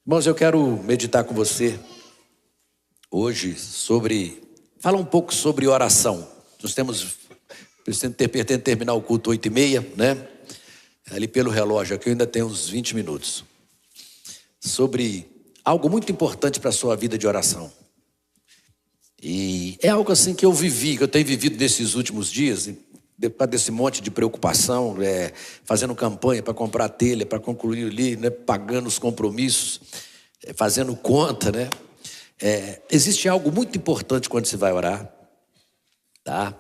Irmãos, eu quero meditar com você hoje falar um pouco sobre oração. Nós pretendo terminar o culto 8h30, né? Ali pelo relógio aqui eu ainda tenho uns 20 minutos. Sobre algo muito importante para a sua vida de oração. E é algo assim que eu tenho vivido nesses últimos dias, depois desse monte de preocupação, fazendo campanha para comprar telha, para concluir ali, né, pagando os compromissos, fazendo conta, né? Existe algo muito importante quando você vai orar, tá?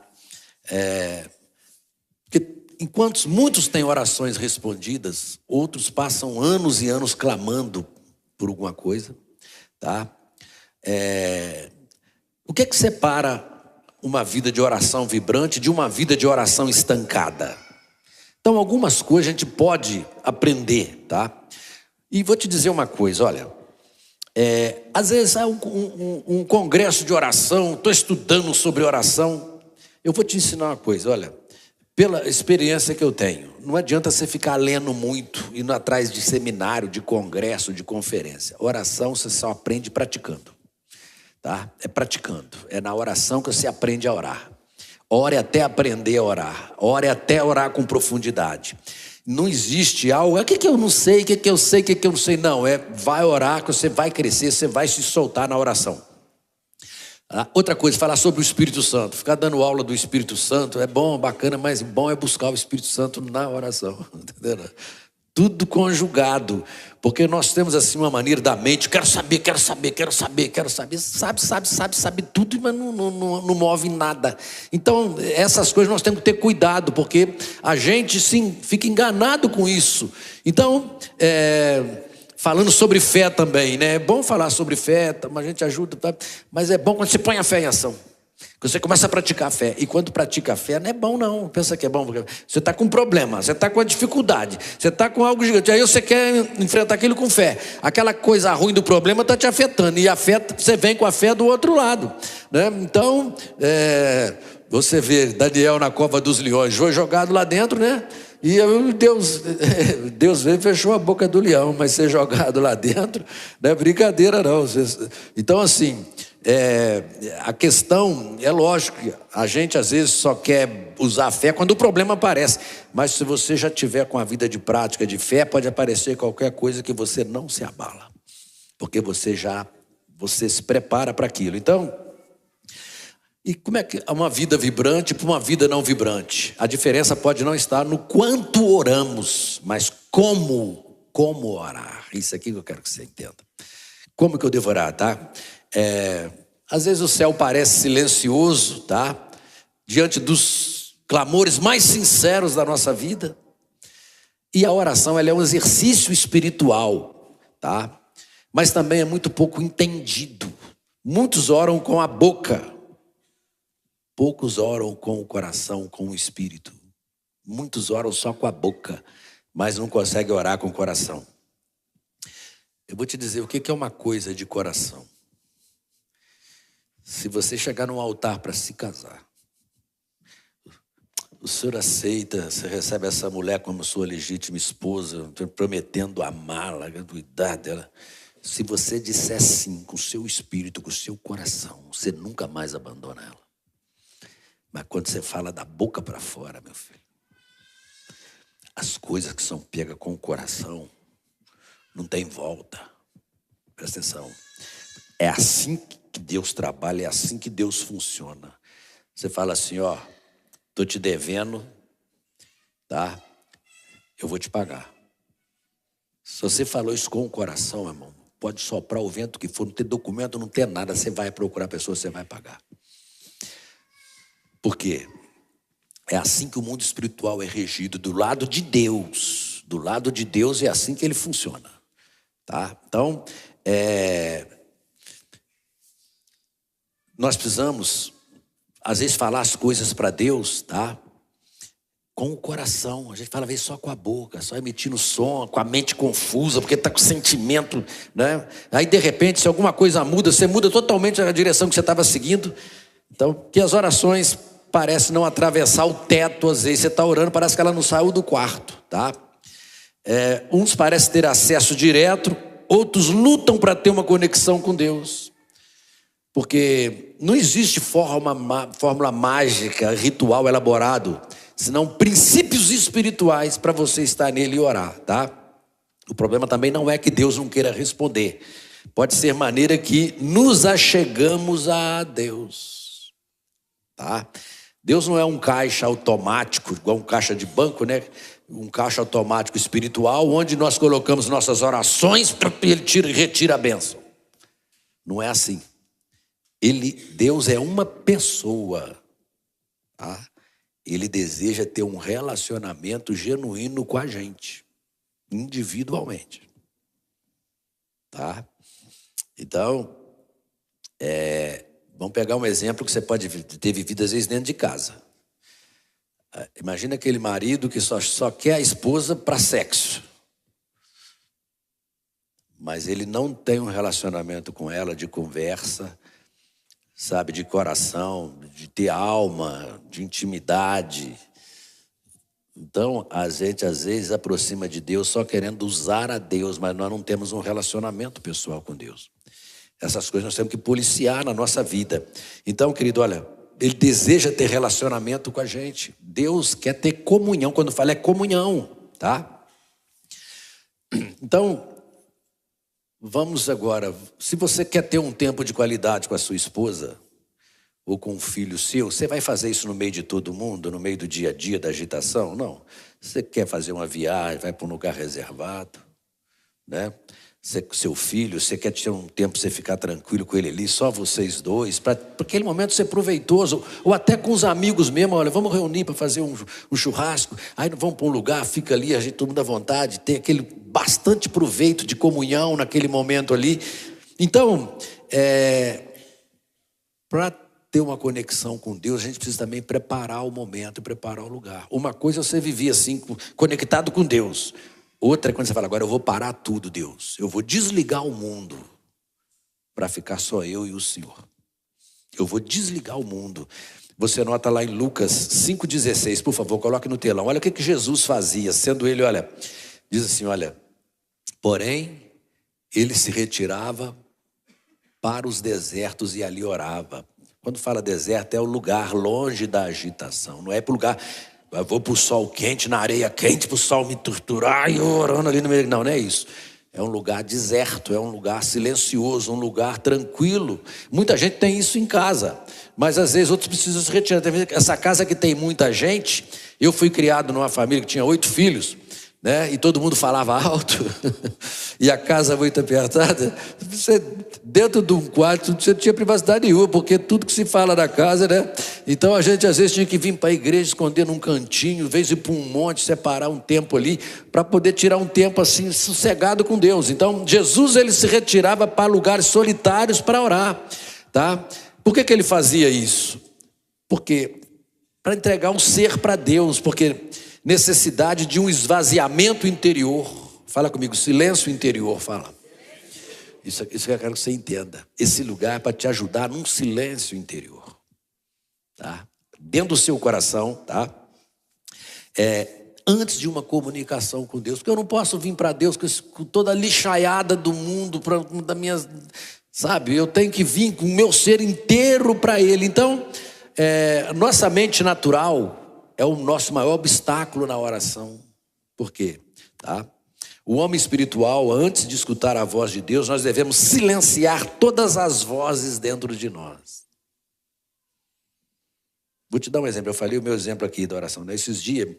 Porque enquanto muitos têm orações respondidas, outros passam anos e anos clamando por alguma coisa, tá? O que separa uma vida de oração vibrante de uma vida de oração estancada? Então, algumas coisas a gente pode aprender, tá? E vou te dizer uma coisa, olha, às vezes há um congresso de oração, estou estudando sobre oração. Eu vou te ensinar uma coisa, olha, pela experiência que eu tenho, não adianta você ficar lendo muito, indo atrás de seminário, de congresso, de conferência. Oração você só aprende praticando. Tá? É praticando, é na oração que você aprende a orar. Ore até aprender a orar, ore até orar com profundidade. Não existe algo, o que eu não sei, o que eu sei, o que eu não sei. Não, vai orar que você vai crescer, você vai se soltar na oração. Outra coisa, falar sobre o Espírito Santo. Ficar dando aula do Espírito Santo é bom, bacana, mas bom é buscar o Espírito Santo na oração. Entendeu? Tudo conjugado, porque nós temos assim uma maneira da mente, quero saber, sabe tudo, mas não move nada. Então essas coisas nós temos que ter cuidado, porque a gente sim fica enganado com isso. Então, falando sobre fé também, né? É bom falar sobre fé, a gente ajuda, tá? Mas é bom quando você põe a fé em ação. Quando você começa a praticar a fé. E quando pratica a fé, não é bom não. Pensa que é bom. Você está com um problema, você está com uma dificuldade, você está com algo gigante. Aí você quer enfrentar aquilo com fé. Aquela coisa ruim do problema está te afetando. E a fé, você vem com a fé do outro lado, né? Então, você vê Daniel na cova dos leões, foi jogado lá dentro, né? E Deus veio e fechou a boca do leão. Mas ser jogado lá dentro não é brincadeira não. Então assim, a questão é lógico que a gente às vezes só quer usar a fé quando o problema aparece. Mas se você já tiver com a vida de prática de fé, pode aparecer qualquer coisa que você não se abala, porque você se prepara para aquilo. Então, e como é que uma vida vibrante para uma vida não vibrante? A diferença pode não estar no quanto oramos, mas como orar. Isso aqui que eu quero que você entenda. Como que eu devo orar, tá? Às vezes o céu parece silencioso, tá? Diante dos clamores mais sinceros da nossa vida. E a oração, ela é um exercício espiritual, tá? Mas também é muito pouco entendido. Muitos oram com a boca, poucos oram com o coração, com o espírito. Muitos oram só com a boca, mas não conseguem orar com o coração. Eu vou te dizer o que é uma coisa de coração. Se você chegar num altar para se casar, o senhor aceita, você recebe essa mulher como sua legítima esposa, prometendo amá-la, cuidar dela. Se você disser sim com o seu espírito, com o seu coração, você nunca mais abandona ela. Mas quando você fala da boca para fora, meu filho, as coisas que são pegas com o coração não tem volta. Presta atenção. É assim que Deus trabalha, é assim que Deus funciona. Você fala assim, ó, tô te devendo, tá? Eu vou te pagar. Se você falou isso com o coração, irmão, pode soprar o vento que for, não ter documento, não ter nada, você vai procurar a pessoa, você vai pagar. Por quê? É assim que o mundo espiritual é regido, do lado de Deus. Do lado de Deus é assim que ele funciona, tá? Então, nós precisamos, às vezes, falar as coisas para Deus, tá? Com o coração. A gente fala às vezes só com a boca, só emitindo som, com a mente confusa, porque está com sentimento, né? Aí, de repente, se alguma coisa muda, você muda totalmente a direção que você estava seguindo. Então, que as orações parecem não atravessar o teto, às vezes você está orando, parece que ela não saiu do quarto, tá? Uns parecem ter acesso direto, outros lutam para ter uma conexão com Deus. Porque não existe fórmula mágica, ritual elaborado, senão princípios espirituais para você estar nele e orar, tá? O problema também não é que Deus não queira responder. Pode ser maneira que nos achegamos a Deus, tá? Deus não é um caixa automático, igual um caixa de banco, né? Um caixa automático espiritual, onde nós colocamos nossas orações para ele retira a bênção. Não é assim. Deus é uma pessoa, tá? Ele deseja ter um relacionamento genuíno com a gente, individualmente, tá? Então, vamos pegar um exemplo que você pode ter vivido às vezes dentro de casa. Imagina aquele marido que só quer a esposa para sexo, mas ele não tem um relacionamento com ela de conversa, sabe, de coração, de ter alma, de intimidade. Então, a gente às vezes aproxima de Deus só querendo usar a Deus, mas nós não temos um relacionamento pessoal com Deus. Essas coisas nós temos que policiar na nossa vida. Então, querido, olha, Ele deseja ter relacionamento com a gente. Deus quer ter comunhão. Quando fala é comunhão, tá? Então, vamos agora. Se você quer ter um tempo de qualidade com a sua esposa ou com um filho seu, você vai fazer isso no meio de todo mundo, no meio do dia a dia, da agitação? Não. Você quer fazer uma viagem, vai para um lugar reservado, né? Seu filho, você quer ter um tempo para você ficar tranquilo com ele ali, só vocês dois, para aquele momento ser proveitoso, ou até com os amigos mesmo. Olha, vamos reunir para fazer um churrasco, aí vamos para um lugar, fica ali, a gente todo mundo à vontade, tem aquele bastante proveito de comunhão naquele momento ali. Então, para ter uma conexão com Deus, a gente precisa também preparar o momento, preparar o lugar. Uma coisa é você viver assim, conectado com Deus. Outra é quando você fala, agora eu vou parar tudo, Deus. Eu vou desligar o mundo para ficar só eu e o Senhor. Eu vou desligar o mundo. Você nota lá em Lucas 5,16, por favor, coloque no telão. Olha o que Jesus fazia, sendo ele, olha, diz assim, olha, porém, ele se retirava para os desertos e ali orava. Quando fala deserto, é o lugar longe da agitação, não é para o lugar... Eu vou para o sol quente, na areia quente, para o sol me torturar e orando ali no meio. Não, não é isso. É um lugar deserto, é um lugar silencioso, um lugar tranquilo. Muita gente tem isso em casa, mas às vezes outros precisam se retirar. Essa casa que tem muita gente, eu fui criado numa família que tinha 8 filhos, né? E todo mundo falava alto, e a casa muito apertada. Você, dentro de um quarto, você não tinha privacidade nenhuma, porque tudo que se fala na casa, né? Então a gente às vezes tinha que vir para a igreja, esconder num cantinho, às vezes ir para um monte, separar um tempo ali, para poder tirar um tempo assim, sossegado com Deus. Então Jesus, ele se retirava para lugares solitários para orar, tá? Por que ele fazia isso? Porque para entregar o ser para Deus, porque necessidade de um esvaziamento interior. Fala comigo, silêncio interior, fala. Isso que eu quero que você entenda. Esse lugar é para te ajudar num silêncio interior, tá? Dentro do seu coração, tá? Antes de uma comunicação com Deus, porque eu não posso vir para Deus com toda a lixaiada do mundo, da minha, sabe? Eu tenho que vir com o meu ser inteiro para Ele. Então, nossa mente natural é o nosso maior obstáculo na oração. Por quê? Tá? O homem espiritual, antes de escutar a voz de Deus, nós devemos silenciar todas as vozes dentro de nós. Vou te dar um exemplo. Eu falei o meu exemplo aqui da oração, né? Esses dias,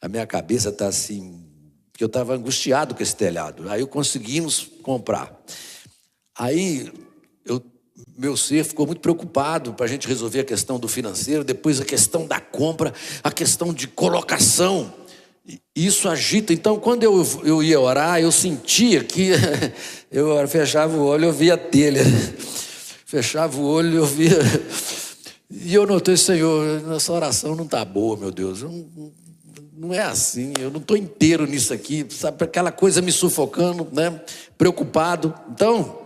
a minha cabeça está assim, porque eu estava angustiado com esse telhado. Aí conseguimos comprar. Aí meu ser ficou muito preocupado para a gente resolver a questão do financeiro, depois a questão da compra, a questão de colocação. Isso agita. Então, quando eu ia orar, eu sentia que eu fechava o olho, eu via a telha. Fechava o olho, eu via. E eu notei, Senhor, nossa oração não está boa, meu Deus. Não é assim, eu não estou inteiro nisso aqui, sabe? Aquela coisa me sufocando, né? Preocupado. Então,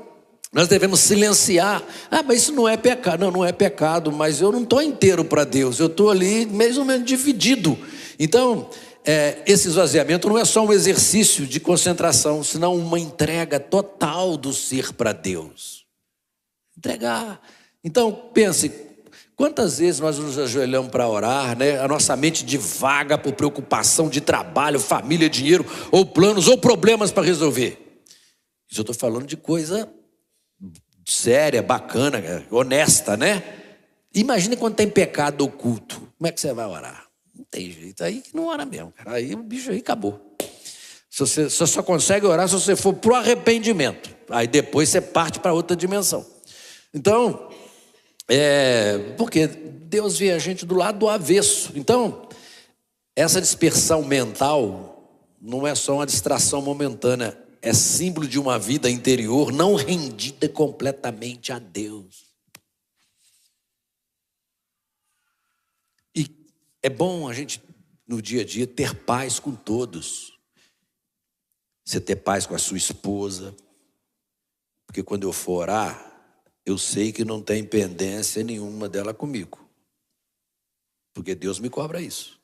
nós devemos silenciar. Mas isso não é pecado. Não, não é pecado, mas eu não estou inteiro para Deus. Eu estou ali mais ou menos dividido. Então, esse esvaziamento não é só um exercício de concentração, senão uma entrega total do ser para Deus. Entregar. Então, pense, quantas vezes nós nos ajoelhamos para orar, né? A nossa mente divaga por preocupação de trabalho, família, dinheiro, ou planos, ou problemas para resolver. Isso eu estou falando de coisa séria, bacana, honesta, né? Imagine quando tem pecado oculto. Como é que você vai orar? Não tem jeito. Aí que não ora mesmo, cara. Aí o bicho aí acabou. Você só consegue orar se você for pro arrependimento. Aí depois você parte para outra dimensão. Então, porque Deus vê a gente do lado do avesso. Então, essa dispersão mental não é só uma distração momentânea. É símbolo de uma vida interior não rendida completamente a Deus. E é bom a gente, no dia a dia, ter paz com todos. Você ter paz com a sua esposa. Porque quando eu for orar, eu sei que não tem pendência nenhuma dela comigo. Porque Deus me cobra isso.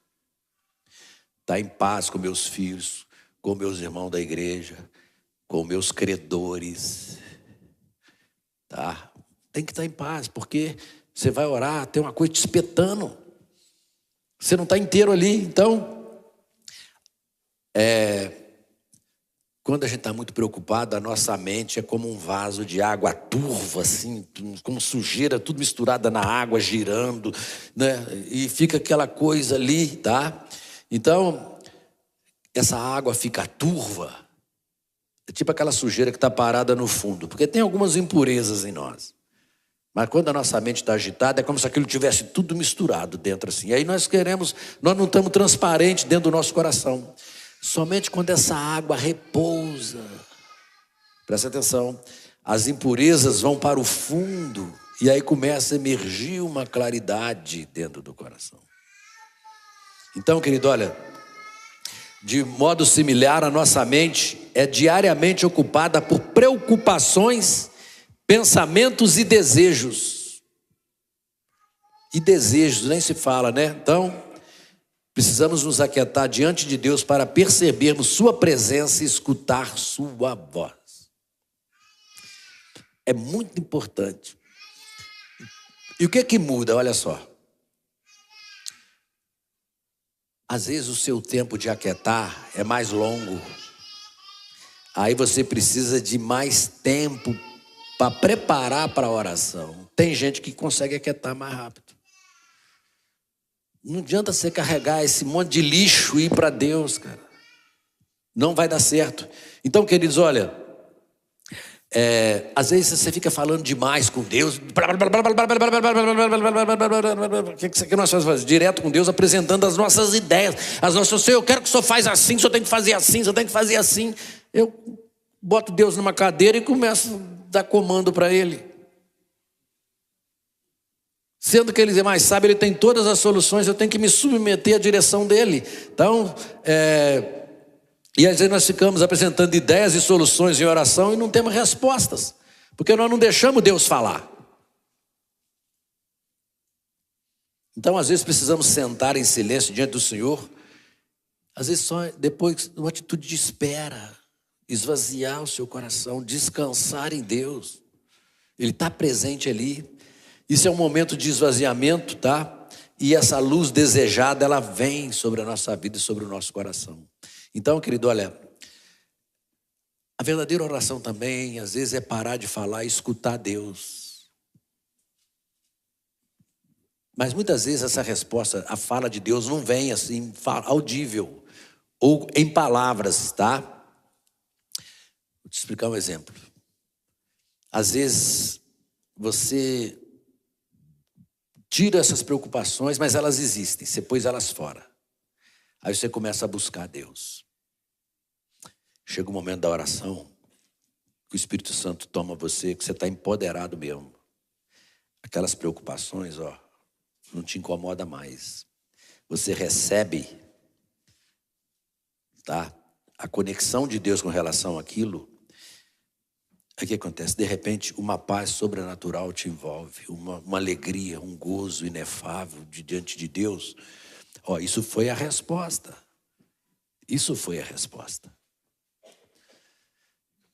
Estar em paz com meus filhos, com meus irmãos da igreja, com meus credores. Tá? Tem que estar em paz, porque você vai orar, tem uma coisa te espetando. Você não está inteiro ali. Então, quando a gente está muito preocupado, a nossa mente é como um vaso de água turva, assim, como sujeira, tudo misturada na água, girando, né? E fica aquela coisa ali, tá? Então, essa água fica turva, é tipo aquela sujeira que está parada no fundo, porque tem algumas impurezas em nós. Mas quando a nossa mente está agitada, é como se aquilo tivesse tudo misturado dentro assim. E aí nós não estamos transparentes dentro do nosso coração. Somente quando essa água repousa, presta atenção, as impurezas vão para o fundo e aí começa a emergir uma claridade dentro do coração. Então, querido, olha, de modo similar, a nossa mente é diariamente ocupada por preocupações, pensamentos e desejos. E desejos, nem se fala, né? Então, precisamos nos aquietar diante de Deus para percebermos sua presença e escutar sua voz. É muito importante. E o que é que muda? Olha só. Às vezes o seu tempo de aquietar é mais longo. Aí você precisa de mais tempo para preparar para a oração. Tem gente que consegue aquietar mais rápido. Não adianta você carregar esse monte de lixo e ir para Deus, cara. Não vai dar certo. Então, queridos, olha, às vezes você fica falando demais com Deus. O que nós fazemos? Direto com Deus, apresentando as nossas ideias. Senhor, eu quero que o Senhor faça assim, o Senhor tem que fazer assim, o Senhor tem que fazer assim. Eu boto Deus numa cadeira e começo a dar comando para Ele. Sendo que Ele é mais sábio, Ele tem todas as soluções, eu tenho que me submeter à direção dEle. Então, e às vezes nós ficamos apresentando ideias e soluções em oração e não temos respostas, porque nós não deixamos Deus falar. Então, às vezes precisamos sentar em silêncio diante do Senhor, às vezes só depois uma atitude de espera, esvaziar o seu coração, descansar em Deus. Ele está presente ali. Isso é um momento de esvaziamento, tá? E essa luz desejada, ela vem sobre a nossa vida e sobre o nosso coração. Então, querido, olha, a verdadeira oração também, às vezes, é parar de falar e escutar Deus. Mas muitas vezes essa resposta, a fala de Deus não vem assim, audível, ou em palavras, tá? Vou te explicar um exemplo. Às vezes, você tira essas preocupações, mas elas existem, você pôs elas fora. Aí você começa a buscar Deus. Chega o momento da oração, que o Espírito Santo toma você, que você está empoderado mesmo. Aquelas preocupações, não te incomoda mais. Você recebe, tá? A conexão de Deus com relação àquilo. Aí o que acontece? De repente, uma paz sobrenatural te envolve, uma alegria, um gozo inefável diante de Deus. Isso foi a resposta. Isso foi a resposta.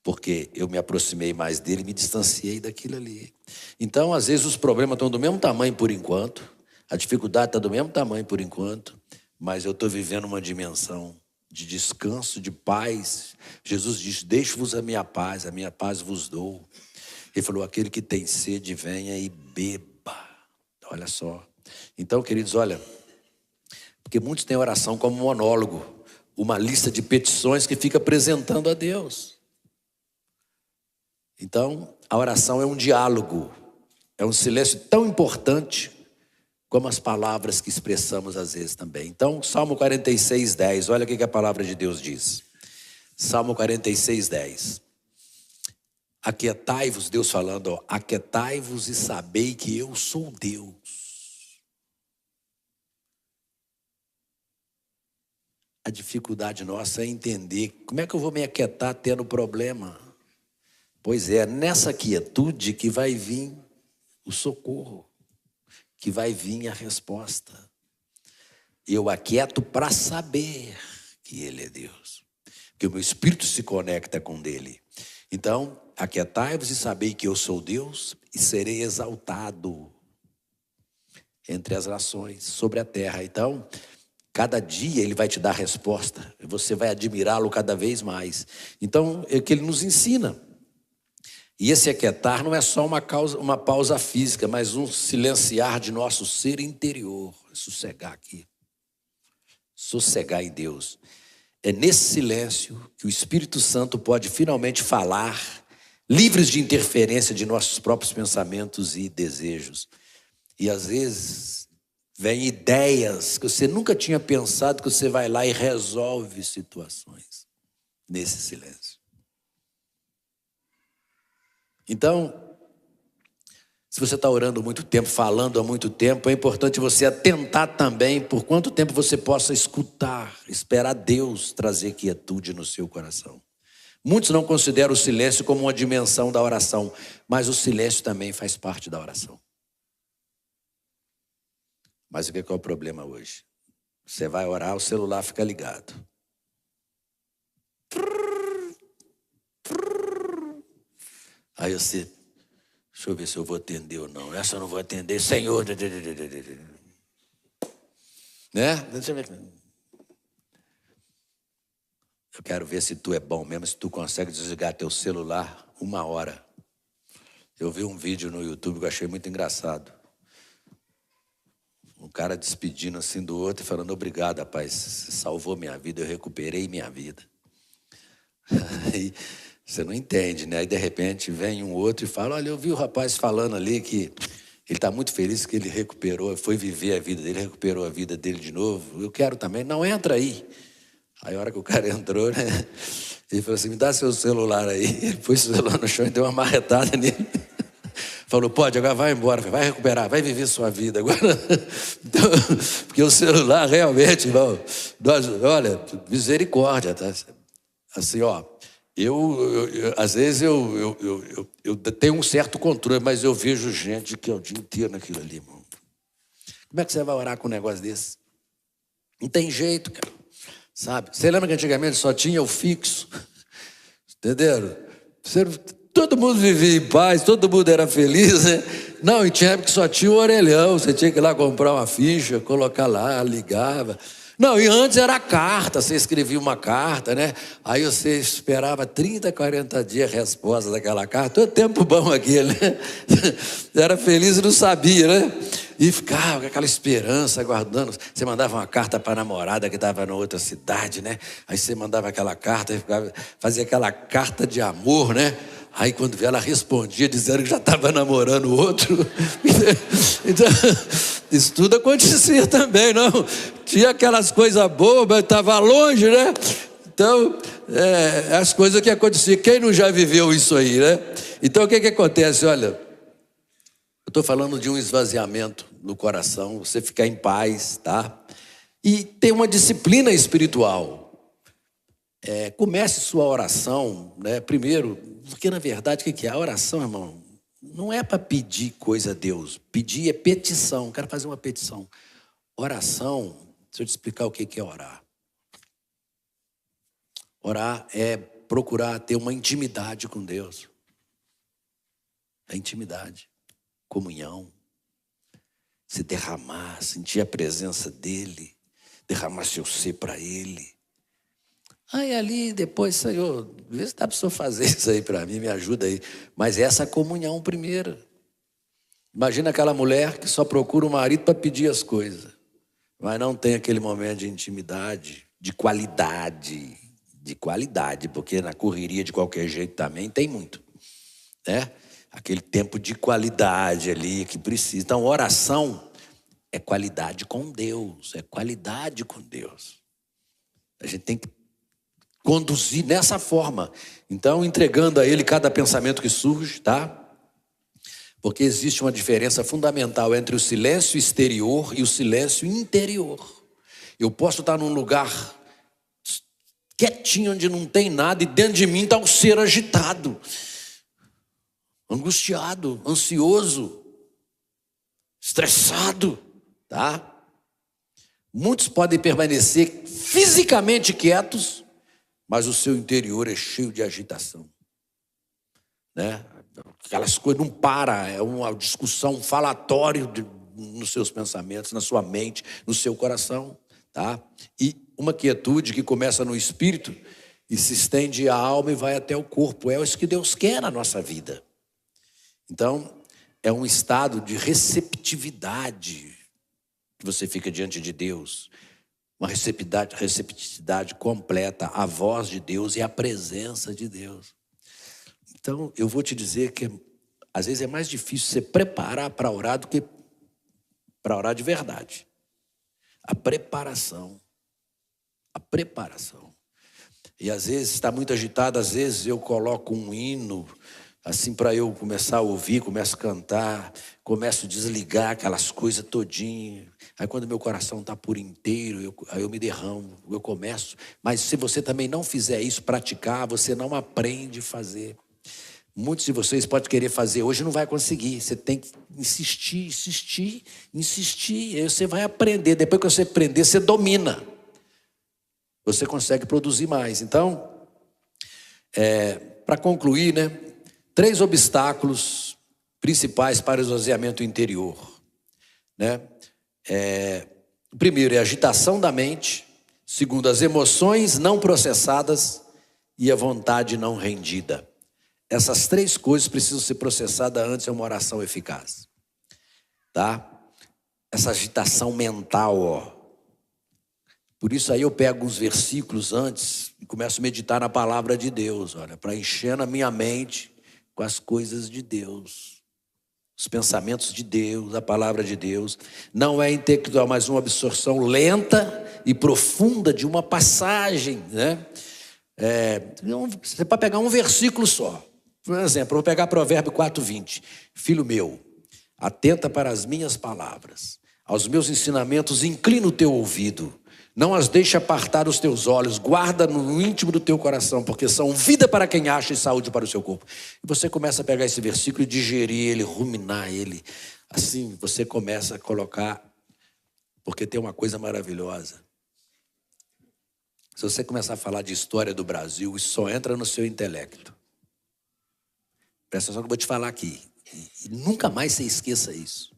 Porque eu me aproximei mais dele e me distanciei daquilo ali. Então, às vezes, os problemas estão do mesmo tamanho por enquanto, a dificuldade está do mesmo tamanho por enquanto, mas eu estou vivendo uma dimensão de descanso, de paz. Jesus disse: deixo-vos a minha paz vos dou. Ele falou: aquele que tem sede, venha e beba. Olha só. Então, queridos, olha, porque muitos têm oração como monólogo, uma lista de petições que fica apresentando a Deus. Então, a oração é um diálogo, é um silêncio tão importante como as palavras que expressamos às vezes também. Então, Salmo 46, 10, olha o que a palavra de Deus diz. Salmo 46, 10. Aquietai-vos, Deus falando, ó, aquietai-vos e sabei que eu sou Deus. A dificuldade nossa é entender como é que eu vou me aquietar tendo problema. Pois é, nessa quietude que vai vir o socorro, que vai vir a resposta. Eu aquieto para saber que Ele é Deus, que o meu espírito se conecta com dele. Então, aquietai-vos e sabei que eu sou Deus e serei exaltado entre as nações, sobre a terra. Então, cada dia Ele vai te dar resposta, e você vai admirá-lo cada vez mais. Então, é o que Ele nos ensina. E esse aquietar não é só uma pausa física, mas um silenciar de nosso ser interior. Sossegar aqui. Sossegar em Deus. É nesse silêncio que o Espírito Santo pode finalmente falar, livres de interferência de nossos próprios pensamentos e desejos. E às vezes vem ideias que você nunca tinha pensado, que você vai lá e resolve situações nesse silêncio. Então, se você está orando há muito tempo, falando há muito tempo, é importante você atentar também por quanto tempo você possa escutar, esperar Deus trazer quietude no seu coração. Muitos não consideram o silêncio como uma dimensão da oração, mas o silêncio também faz parte da oração. Mas o que é o problema hoje? Você vai orar, o celular fica ligado. Aí você, deixa eu ver se eu vou atender ou não. Essa eu não vou atender, Senhor. Né? Eu quero ver se tu é bom mesmo, se tu consegue desligar teu celular 1 hora. Eu vi um vídeo no YouTube que eu achei muito engraçado. Um cara despedindo assim do outro e falando: obrigado, rapaz, você salvou minha vida, eu recuperei minha vida. Aí você não entende, né? Aí de repente vem um outro e fala: olha, eu vi o rapaz falando ali que ele está muito feliz que ele recuperou, foi viver a vida dele, recuperou a vida dele de novo. Eu quero também. Não, entra aí. Aí a hora que o cara entrou, né? Ele falou assim: me dá seu celular aí. Ele pôs o celular no chão e deu uma marretada nele. Falou: pode, agora vai embora, vai recuperar, vai viver sua vida agora. Então, porque o celular realmente, irmão, olha, misericórdia, tá? Assim, ó, às vezes eu tenho um certo controle, mas eu vejo gente que é o dia inteiro naquilo ali, irmão. Como é que você vai orar com um negócio desse? Não tem jeito, cara, sabe? Você lembra que antigamente só tinha o fixo? Entenderam? Todo mundo vivia em paz, todo mundo era feliz, né? Não, e tinha época que só tinha o orelhão, você tinha que ir lá comprar uma ficha, colocar lá, ligava. Não, e antes era carta, você escrevia uma carta, né? Aí você esperava 30, 40 dias a resposta daquela carta, todo tempo bom aquele, né? Era feliz e não sabia, né? E ficava com aquela esperança, aguardando. Você mandava uma carta para a namorada que estava em outra cidade, né? Aí você mandava aquela carta, fazia aquela carta de amor, né? Aí quando vê, ela respondia dizendo que já estava namorando o outro. Então, isso tudo acontecia também, não? Tinha aquelas coisas boas, mas estava longe, né? Então, as coisas que aconteciam. Quem não já viveu isso aí, né? Então, o que acontece? Olha, eu estou falando de um esvaziamento no coração, você ficar em paz, tá? E ter uma disciplina espiritual. Comece sua oração, né? Primeiro, porque na verdade o que é? A oração, irmão, não é para pedir coisa a Deus. Pedir é petição, quero fazer uma petição. Oração, deixa eu te explicar o que é orar. Orar é procurar ter uma intimidade com Deus. A intimidade, comunhão, se derramar, sentir a presença dEle, derramar seu ser para Ele. Aí ali depois, Senhor, vê se dá para o Senhor fazer isso aí para mim, me ajuda aí. Mas essa comunhão primeiro. Imagina aquela mulher que só procura o marido para pedir as coisas, mas não tem aquele momento de intimidade, de qualidade, porque na correria de qualquer jeito também tem muito, né? Aquele tempo de qualidade ali que precisa. Então, oração é qualidade com Deus, é qualidade com Deus. A gente tem que conduzir nessa forma. Então, entregando a Ele cada pensamento que surge, tá? Porque existe uma diferença fundamental entre o silêncio exterior e o silêncio interior. Eu posso estar num lugar quietinho, onde não tem nada, e dentro de mim está o ser agitado, angustiado, ansioso, estressado, tá? Muitos podem permanecer fisicamente quietos, mas o seu interior é cheio de agitação, né? Aquelas coisas não param, é uma discussão, um falatório nos seus pensamentos, na sua mente, no seu coração, tá? E uma quietude que começa no espírito e se estende à alma e vai até o corpo. É isso que Deus quer na nossa vida. Então, é um estado de receptividade que você fica diante de Deus. Uma receptividade completa à voz de Deus e à presença de Deus. Então, eu vou te dizer que às vezes é mais difícil você preparar para orar do que para orar de verdade. A preparação. E às vezes está muito agitado, às vezes eu coloco um hino, assim para eu começar a ouvir, começo a cantar, começo a desligar aquelas coisas todinho. Aí quando meu coração está por inteiro, aí eu me derramo, eu começo. Mas se você também não fizer isso, praticar, você não aprende a fazer. Muitos de vocês podem querer fazer hoje, não vai conseguir. Você tem que insistir. Aí você vai aprender. Depois que você aprender, você domina. Você consegue produzir mais. Então, para concluir, né? 3 obstáculos principais para o esvaziamento interior, né? O primeiro é a agitação da mente. Segundo, as emoções não processadas e a vontade não rendida. Essas 3 coisas precisam ser processadas antes de uma oração eficaz, tá? Essa agitação mental, ó. Por isso aí eu pego uns versículos antes e começo a meditar na palavra de Deus, olha, para encher na minha mente com as coisas de Deus, os pensamentos de Deus, a palavra de Deus. Não é intelectual, mas uma absorção lenta e profunda de uma passagem, né? Você pode pegar um versículo só. Por exemplo, eu vou pegar Provérbio 4:20. Filho meu, atenta para as minhas palavras, aos meus ensinamentos inclina o teu ouvido, não as deixe apartar os teus olhos, guarda no íntimo do teu coração, porque são vida para quem acha e saúde para o seu corpo. E você começa a pegar esse versículo e digerir ele, ruminar ele. Assim você começa a colocar, porque tem uma coisa maravilhosa. Se você começar a falar de história do Brasil, isso só entra no seu intelecto. Presta atenção que eu vou te falar aqui. E nunca mais você esqueça isso.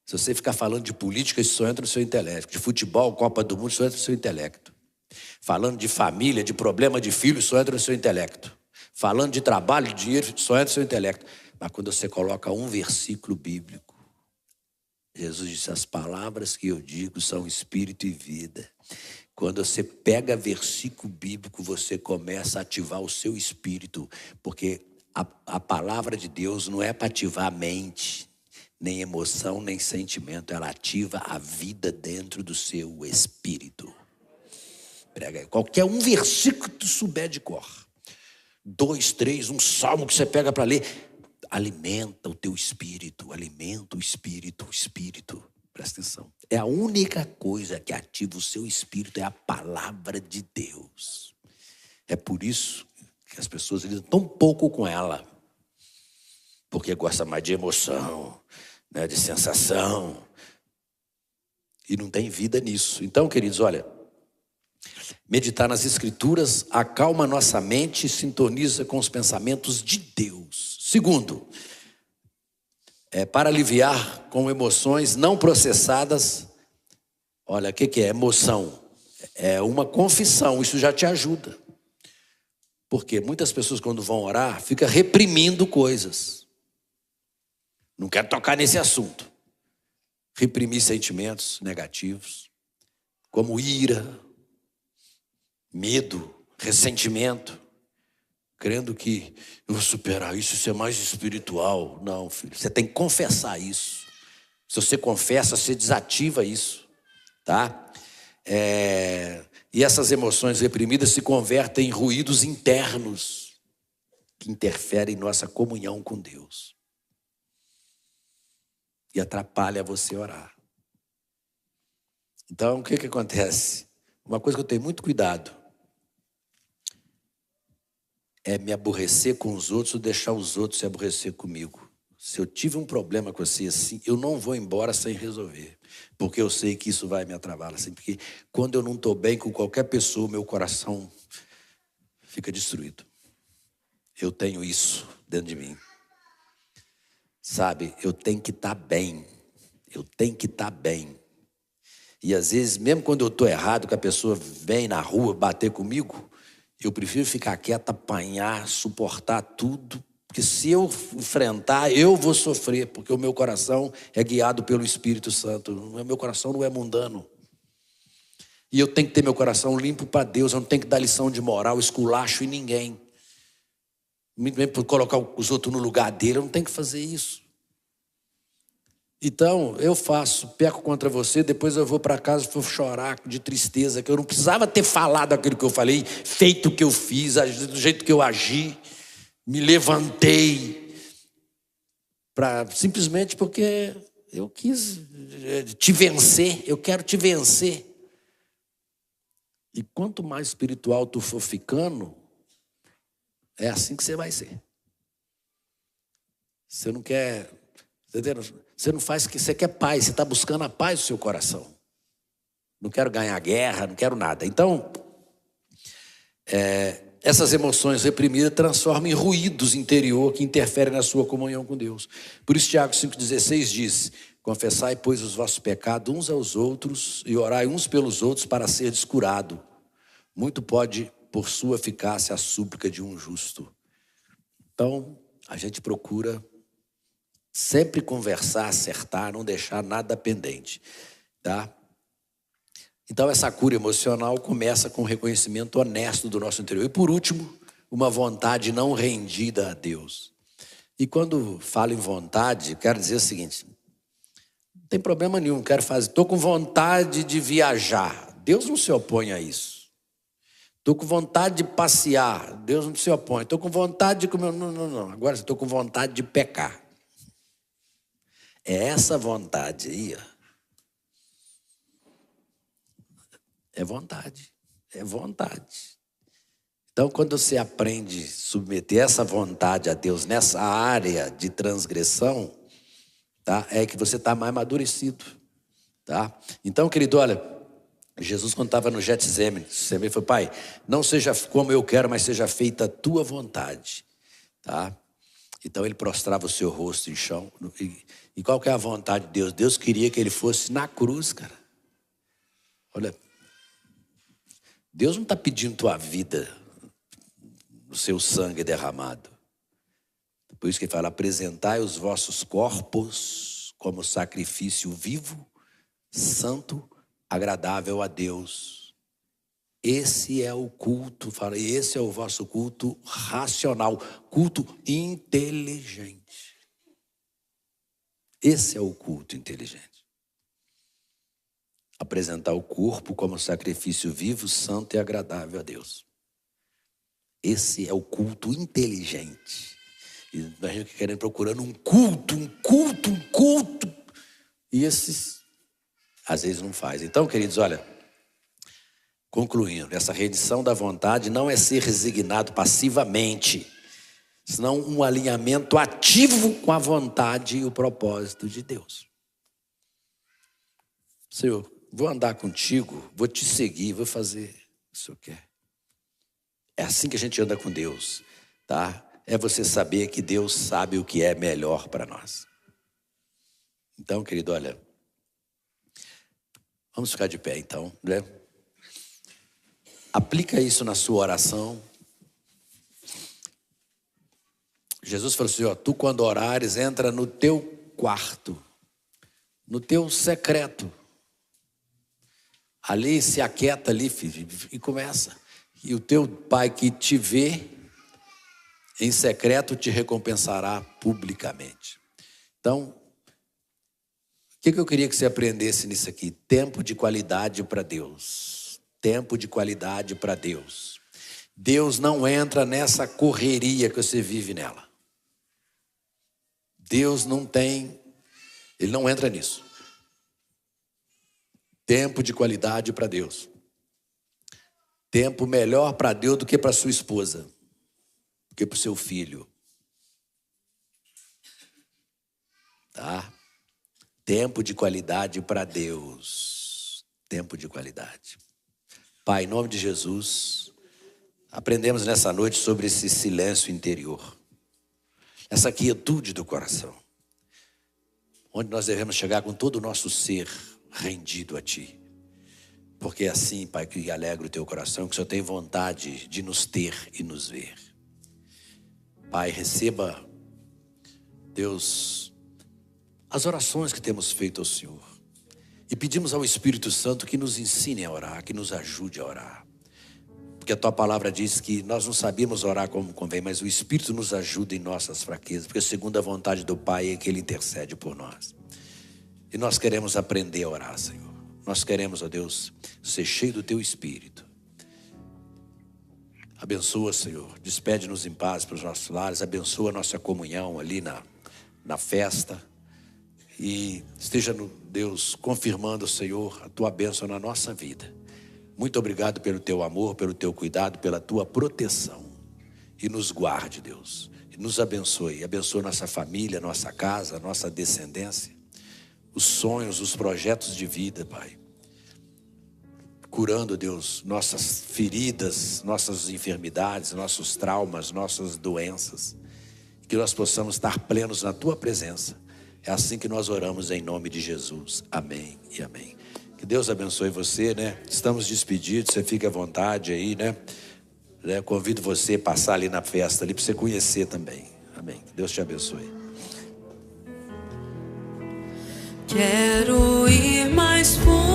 Se você ficar falando de política, isso só entra no seu intelecto. De futebol, Copa do Mundo, isso só entra no seu intelecto. Falando de família, de problema de filho, isso só entra no seu intelecto. Falando de trabalho, de dinheiro, isso só entra no seu intelecto. Mas quando você coloca um versículo bíblico, Jesus disse, as palavras que eu digo são espírito e vida. Quando você pega versículo bíblico, você começa a ativar o seu espírito, porque a palavra de Deus não é para ativar a mente, nem emoção, nem sentimento, ela ativa a vida dentro do seu espírito. Prega aí. Qualquer um versículo que tu souber de cor, 2, 3, um salmo que você pega para ler, alimenta o teu espírito, alimenta o espírito. Presta atenção. É a única coisa que ativa o seu espírito, é a palavra de Deus. É por isso que as pessoas lidam tão pouco com ela. Porque gosta mais de emoção, né, de sensação. E não tem vida nisso. Então, queridos, olha, Meditar nas Escrituras acalma nossa mente e sintoniza com os pensamentos de Deus. Segundo, para aliviar com emoções não processadas. Olha, o que é emoção? É uma confissão, isso já te ajuda. Porque muitas pessoas quando vão orar, ficam reprimindo coisas. Não quero tocar nesse assunto. Reprimir sentimentos negativos, como ira, medo, ressentimento, crendo que eu vou superar isso, isso é mais espiritual. Não, filho, você tem que confessar isso. Se você confessa, você desativa isso, tá? E essas emoções reprimidas se convertem em ruídos internos que interferem em nossa comunhão com Deus e atrapalha você orar. Então, o que acontece? Uma coisa que eu tenho muito cuidado é me aborrecer com os outros ou deixar os outros se aborrecer comigo. Se eu tive um problema com você assim, eu não vou embora sem resolver. Porque eu sei que isso vai me atravar. Assim, porque quando eu não estou bem com qualquer pessoa, meu coração fica destruído. Eu tenho isso dentro de mim. Sabe, eu tenho que estar bem. Eu tenho que estar bem. E às vezes, mesmo quando eu estou errado, que a pessoa vem na rua bater comigo, eu prefiro ficar quieto, apanhar, suportar tudo. Porque se eu enfrentar, eu vou sofrer. Porque o meu coração é guiado pelo Espírito Santo. O meu coração não é mundano. E eu tenho que ter meu coração limpo para Deus. Eu não tenho que dar lição de moral, esculacho em ninguém. Muito bem por colocar os outros no lugar dele. Eu não tenho que fazer isso. Então, eu peco contra você, depois eu vou para casa e vou chorar de tristeza, que eu não precisava ter falado aquilo que eu falei, feito o que eu fiz, do jeito que eu agi, me levantei, simplesmente porque eu quis te vencer, eu quero te vencer. E quanto mais espiritual tu for ficando, é assim que você vai ser. Você não quer, entendeu? Você não faz o que você quer paz, você está buscando a paz do seu coração. Não quero ganhar guerra, não quero nada. Então, essas emoções reprimidas transformam em ruídos interior que interferem na sua comunhão com Deus. Por isso Tiago 5,16 diz: confessai, pois, os vossos pecados uns aos outros e orai uns pelos outros para seres curados. Muito pode, por sua eficácia, a súplica de um justo. Então, a gente procura sempre conversar, acertar, não deixar nada pendente, tá? Então essa cura emocional começa com o reconhecimento honesto do nosso interior. E por último, uma vontade não rendida a Deus. E quando falo em vontade, quero dizer o seguinte: não tem problema nenhum, quero fazer, estou com vontade de viajar. Deus não se opõe a isso. Estou com vontade de passear. Deus não se opõe. Estou com vontade de comer. Não. Agora estou com vontade de pecar. É essa vontade aí, ó. É vontade. Então, quando você aprende a submeter essa vontade a Deus nessa área de transgressão, tá? É que você está mais amadurecido, tá? Então, querido, olha, Jesus, quando estava no Getsemane, você falou: Pai, não seja como eu quero, mas seja feita a tua vontade, tá? Então ele prostrava o seu rosto em chão. E qual que é a vontade de Deus? Deus queria que ele fosse na cruz, cara. Olha, Deus não está pedindo tua vida, o seu sangue derramado. Por isso que ele fala: apresentai os vossos corpos como sacrifício vivo, santo, agradável a Deus. Esse é o culto, fala, esse é o vosso culto racional, culto inteligente. Esse é o culto inteligente. Apresentar o corpo como sacrifício vivo, santo e agradável a Deus. Esse é o culto inteligente. E a gente querendo, procurando um culto. E esses, às vezes, não faz. Então, queridos, olha, concluindo, essa rendição da vontade não é ser resignado passivamente, senão um alinhamento ativo com a vontade e o propósito de Deus. Senhor, vou andar contigo, vou te seguir, vou fazer o Senhor quer. É assim que a gente anda com Deus, tá? É você saber que Deus sabe o que é melhor para nós. Então, querido, olha, vamos ficar de pé então, né? Aplica isso na sua oração. Jesus falou assim, ó, tu quando orares, entra no teu quarto, no teu secreto. Ali se aquieta ali, filho, e começa. E o teu pai que te vê em secreto te recompensará publicamente. Então, o que eu queria que você aprendesse nisso aqui? Tempo de qualidade para Deus. Tempo de qualidade para Deus. Deus não entra nessa correria que você vive nela. Deus não tem, Ele não entra nisso. Tempo de qualidade para Deus. Tempo melhor para Deus do que para sua esposa, do que para o seu filho. Tá? Tempo de qualidade para Deus. Tempo de qualidade. Pai, em nome de Jesus, aprendemos nessa noite sobre esse silêncio interior. Essa quietude do coração. Onde nós devemos chegar com todo o nosso ser rendido a Ti. Porque é assim, Pai, que alegra o Teu coração, que o Senhor tem vontade de nos ter e nos ver. Pai, receba, Deus, as orações que temos feito ao Senhor. E pedimos ao Espírito Santo que nos ensine a orar, que nos ajude a orar. Porque a Tua palavra diz que nós não sabíamos orar como convém, mas o Espírito nos ajuda em nossas fraquezas. Porque segundo a vontade do Pai é que Ele intercede por nós. E nós queremos aprender a orar, Senhor. Nós queremos, ó Deus, ser cheio do Teu Espírito. Abençoa, Senhor. Despede-nos em paz para os nossos lares. Abençoa a nossa comunhão ali na festa. E esteja, Deus, confirmando, Senhor, a Tua bênção na nossa vida. Muito obrigado pelo Teu amor, pelo Teu cuidado, pela Tua proteção. E nos guarde, Deus. E nos abençoe. Abençoa nossa família, nossa casa, nossa descendência. Os sonhos, os projetos de vida, Pai. Curando, Deus, nossas feridas, nossas enfermidades, nossos traumas, nossas doenças. Que nós possamos estar plenos na Tua presença. É assim que nós oramos em nome de Jesus. Amém e amém. Que Deus abençoe você, né? Estamos despedidos, você fica à vontade aí, né? Convido você a passar ali na festa, ali para você conhecer também. Amém. Que Deus te abençoe. Quero ir mais fundo.